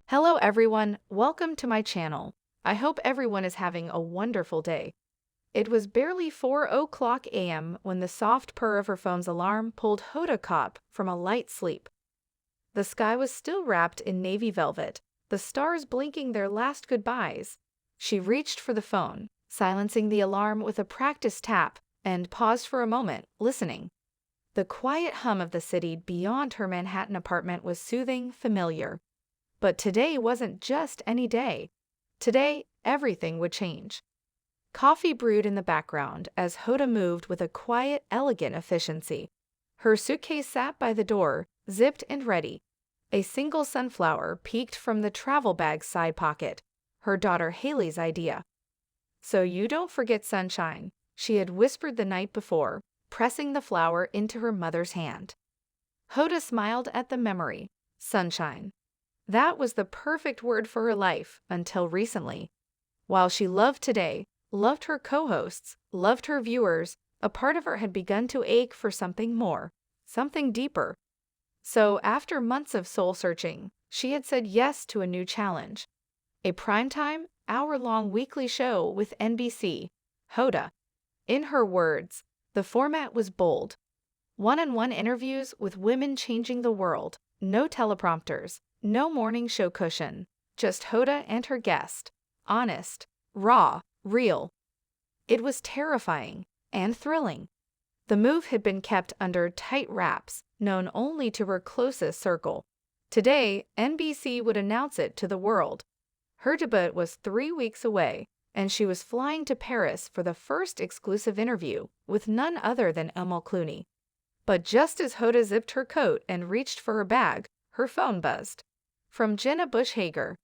Hello everyone, welcome to my channel. I hope everyone is having a wonderful day. It was barely 4 o'clock a.m. when the soft purr of her phone's alarm pulled Hoda Kotb from a light sleep. The sky was still wrapped in navy velvet, the stars blinking their last goodbyes. She reached for the phone, silencing the alarm with a practiced tap, and paused for a moment, listening. The quiet hum of the city beyond her Manhattan apartment was soothing, familiar. But today wasn't just any day. Today, everything would change. Coffee brewed in the background as Hoda moved with a quiet, elegant efficiency. Her suitcase sat by the door, zipped and ready. A single sunflower peeked from the travel bag's side pocket, her daughter Haley's idea. "So you don't forget sunshine," she had whispered the night before, pressing the flower into her mother's hand. Hoda smiled at the memory. Sunshine. That was the perfect word for her life until recently. While she loved today, loved her co-hosts, loved her viewers, a part of her had begun to ache for something more, something deeper. So after months of soul-searching, she had said yes to a new challenge. A primetime, hour-long weekly show with NBC, Hoda. In her words, the format was bold. One-on-one interviews with women changing the world, no teleprompters. No morning show cushion, just Hoda and her guest. Honest, raw, real. It was terrifying and thrilling. The move had been kept under tight wraps, known only to her closest circle. Today, NBC would announce it to the world. Her debut was 3 weeks away, and she was flying to Paris for the first exclusive interview with none other than Clooney. But just as Hoda zipped her coat and reached for her bag, her phone buzzed. From Jenna Bush-Hager.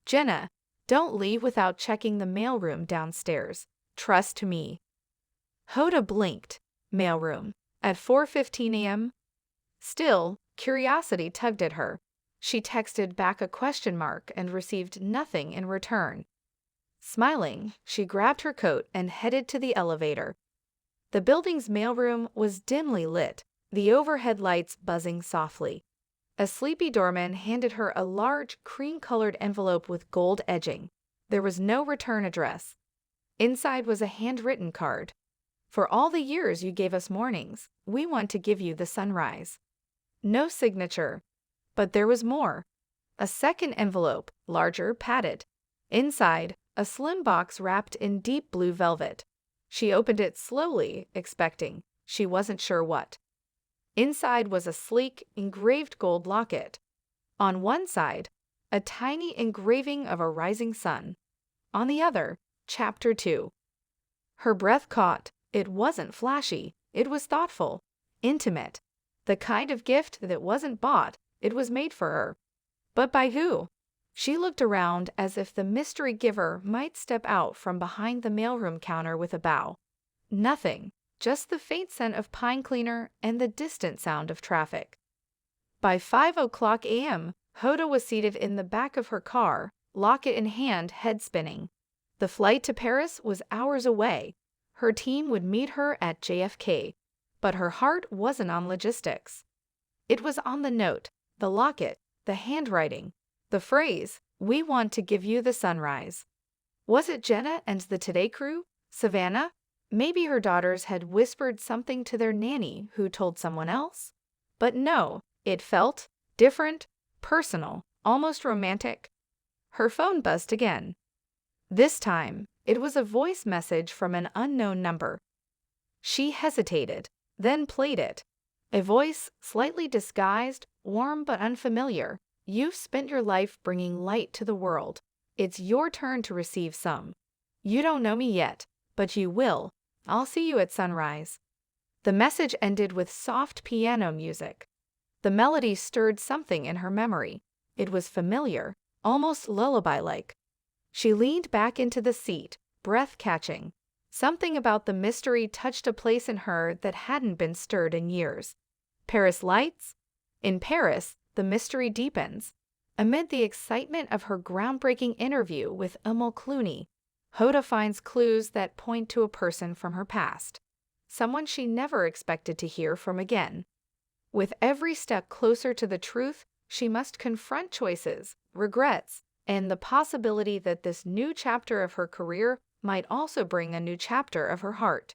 "Jenna, don't leave without checking the mailroom downstairs. Trust me." Hoda blinked. Mailroom. At 4:15 a.m.? Still, curiosity tugged at her. She texted back a question mark and received nothing in return. Smiling, she grabbed her coat and headed to the elevator. The building's mailroom was dimly lit, the overhead lights buzzing softly. A sleepy doorman handed her a large, cream-colored envelope with gold edging. There was no return address. Inside was a handwritten card. "For all the years you gave us mornings, we want to give you the sunrise." No signature. But there was more. A second envelope, larger, padded. Inside, a slim box wrapped in deep blue velvet. She opened it slowly, expecting, she wasn't sure what. Inside was a sleek, engraved gold locket. On one side, a tiny engraving of a rising sun. On the other, Chapter 2. Her breath caught. It wasn't flashy. It was thoughtful, intimate. The kind of gift that wasn't bought, it was made for her. But by who? She looked around as if the mystery giver might step out from behind the mailroom counter with a bow. Nothing. Just the faint scent of pine cleaner and the distant sound of traffic. By 5 o'clock a.m., Hoda was seated in the back of her car, locket in hand, head spinning. The flight to Paris was hours away. Her team would meet her at JFK, but her heart wasn't on logistics. It was on the note, the locket, the handwriting, the phrase, "We want to give you the sunrise." Was it Jenna and the Today crew? Savannah? Maybe her daughters had whispered something to their nanny who told someone else? But no, it felt different, personal, almost romantic. Her phone buzzed again. This time, it was a voice message from an unknown number. She hesitated, then played it. A voice, slightly disguised, warm but unfamiliar. "You've spent your life bringing light to the world. It's your turn to receive some. You don't know me yet, but you will. I'll see you at sunrise." The message ended with soft piano music. The melody stirred something in her memory. It was familiar, almost lullaby-like. She leaned back into the seat, breath catching. Something about the mystery touched a place in her that hadn't been stirred in years. Paris lights? In Paris, the mystery deepens. Amid the excitement of her groundbreaking interview with Clooney, Hoda finds clues that point to a person from her past, someone she never expected to hear from again. With every step closer to the truth, she must confront choices regrets, and the possibility that this new chapter of her career might also bring a new chapter of her heart.